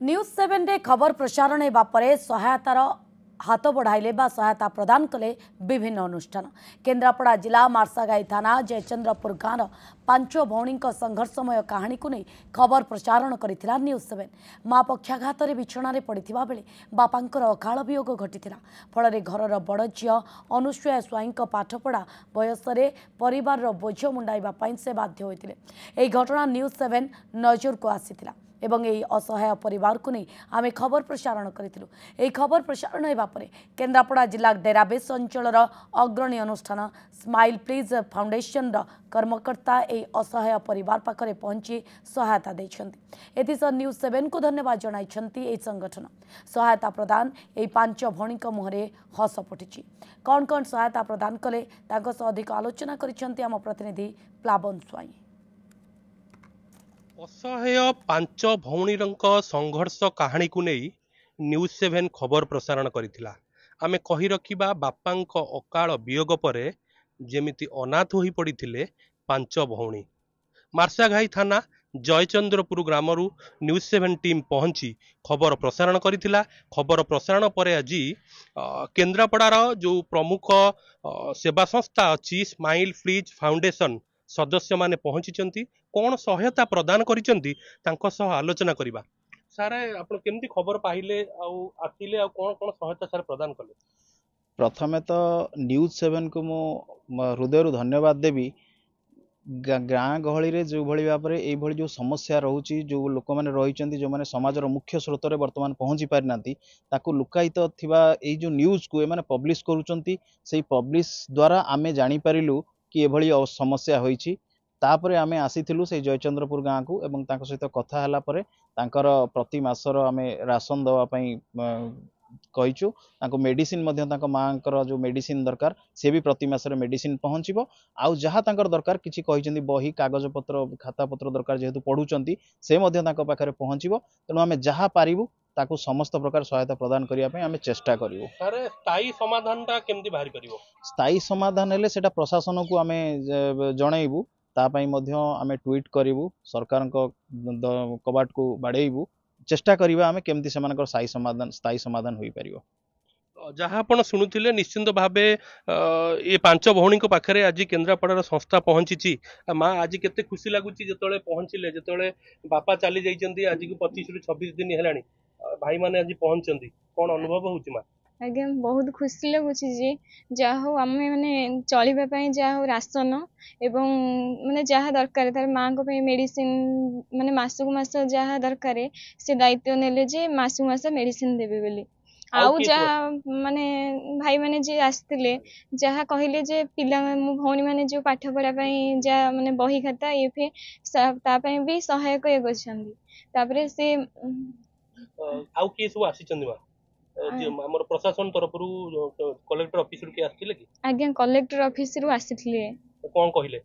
News 7 रे खबर प्रसारण हेबा परे सहायतार हाथ बढ़ाइले बा सहायता प्रदान कले विभिन्न अनुष्ठान। केन्द्रापड़ा जिला मार्सागाई थाना जयचंद्रपुर गाँव पांच भौणी संघर्षमय कहानी को नहीं खबर प्रसारण करिथिला न्यूज 7। माँ पक्षाघात बिछणारे पड़िथिबा बेले बापांकर अकाल वियोग घटिथिला। फଳରେ घरर बड़ झियो अनुसूया स्वाईं पाठपढ़ा बयस परिवार बोझ मुंडाइबा पई से बाध्य होइतिले। एही घटना न्यूज 7 नजर को आसीथिला एवं यही असहाय परिवार को नहीं आमे खबर प्रसारण करिथिलु। एही खबर प्रसारण हेबा परे केन्द्रापड़ा जिला डेराबेस अंचलर अग्रणी अनुष्ठान स्माइल प्लीज फाउंडेशन र कर्मकर्ता एही असहाय परिवार पाखरे पहुंची सहायता दैछंती। एथिस न्यूज 7 को धन्यवाद जणाइछंती एही संगठन। सहायता प्रदान एही पांच भौणी मुहरे हस फुटिछि। कौन कौन सहायता प्रदान कले तांको सह अधिक आलोचना करिछंती आम प्रतिनिधि प्लाबन स्वाई। असहाय पांच भौणी संघर्ष कहानी को नहीं न्यूज 7 खबर प्रसारण करिथिला। आमे कही रखिबा बापांक अकाल वियोग परे जेमिति अनाथ होई पड़िथिले पांच भौणी। मार्साघाई थाना जयचंद्रपुर ग्रामरू न्यूज 7 टीम पहुंची खबर प्रसारण करिथिला। खबर प्रसारण परे आज केन्द्रापड़ार जो प्रमुख सेवा संस्था अच्छी स्माइल प्लीज फाउंडेशन सदस्य माने पहुंची कौन सहायता प्रदान करिसेंती तांको सह आलोचना करिबा। सारे आपण केमती खबर पाहिले आसिले कौन कौन सहायता सारे प्रदान कले। प्रथमे तो न्यूज 7 को मो हृदय धन्यवाद देवी। गाँ गहली रे जो भली भाव में ये जो समस्या रोची जो लोक मैंने रही जो मैंने समाजर मुख्य स्रोत में बर्तमान पहुँची पारि नांती ताकू लुकायित थिबा ये जो न्यूज को एमाने पब्लिश करूचंती से पब्लिश द्वारा आमे जानी परिलु कि ये भली समस्या होईची। तापरे आमे आसीथिलु से जयचंद्रपुर गाँ को एवं तांको सहित कथा हला परे तांकर प्रति मासर आमे राशन दवा पई कहिचु। तांको मेडिसिन मध्य तांको मांकर जो मेडिसिन दरकार से भी प्रति मासरे मेडिसिन पहुंचीबो। आउ जहाँ तांकर दरकार किछि कहिचंदी बही कागज पत्र खाता पत्र दरकार जेहेतु पढुचंती से मध्य तांको पाखरे पहुंचीबो। तेणु आमे जहाँ पारिबु ताकू समस्त प्रकार सहायता प्रदान करिया पे आमे चेष्टा करिवो। अरे स्थायी समाधान ता केमती बाहरी परिवो। स्थायी समाधान हेले सेटा प्रशासन को आमे जणाइबु। तापाई मध्य आमे ट्वीट करिवु सरकार कबाट को बाड़ेइबु। चेष्टा करिबा आमे केमती सेमानकर स्थायी समाधान होई परिवो। जहाँ आपण शुणुथिले निश्चिंत भावे ये पांच भौणी पाखरे आज केन्द्रापड़ार संस्था पहुंची। माँ आज केते खुशी लगुच जो पहुंचले जो बापा चली जाइए आज को 25 ରୁ 26 दिन है भाई माने आज पहुंचती कौन अनुभव होउची माँ। आज्ञा बहुत खुशी लगुच जहाँ आम मैंने चलवाई जहाँ राशन एवं माने जहाँ दरकार तार माँ को मेडिसिन माने मासकु मास जहाँ दरकार से दायित्व नेले जे मासकु मास मेडिसिन देबे बोली। आउ जहाँ माने भाई माने जे आसतिले जहाँ कहले जे पिला भौणी माने जो पाठ पढ़ा जहाँ माने बही खाता ये फे तापई भी सहायक ये गछंदी। तापरे से आउ के सब आसीचंदी मा हमर प्रशासन तरफ कलेक्टर ऑफिस रु के आस्तिले कि। आज्ञा कलेक्टर ऑफिस रु आसीथिले कोन कहिले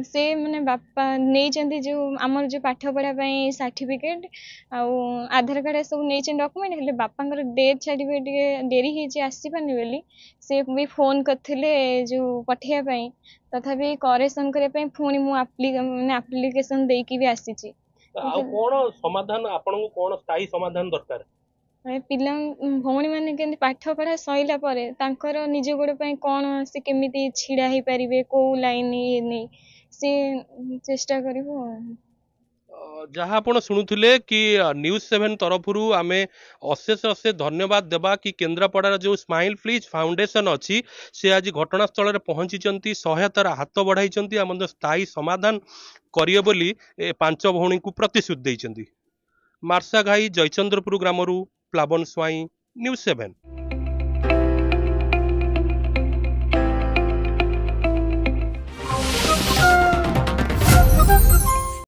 से माने बापा नहीं जो आमर जो पाठ पढ़ा सर्टिफिकेट आधार कार्ड सब नहीं डॉक्यूमेंट हेले बापांकर डेथ सर्टिफिकेट डेरी होती आसपारनी बोली से भी फोन करते जो पठेवाई तथापि करेक्शन करने पुणी मुझे आप्लिकेसन देकी भी आसी। कौन समाधान आपन कौन स्थायी समाधान दरकार पिला भौणी मैंने केमती पाठ पढ़ा सैला परे तांकर निज गोड़ पे कौन से केमिति छिड़ा ही पारिबे को लाइन ये नहीं से चेष्टा करिवो। जहाँ आपण शुणुथिले कि न्यूज 7 तरफ आमे अशेष अशेष धन्यवाद देबा कि केन्द्रापड़ार जो स्माइल प्लीज फाउंडेशन अच्छी से आज घटनास्थल में पहुंची सहायतार हाथ बढ़ाई स्थायी समाधान करिए बोली पांच भौणी को प्रतिश्रुति देइछंती। मार्साघाई जयचंद्रपुर ग्रामरू प्लाबन स्वाई न्यूज 7।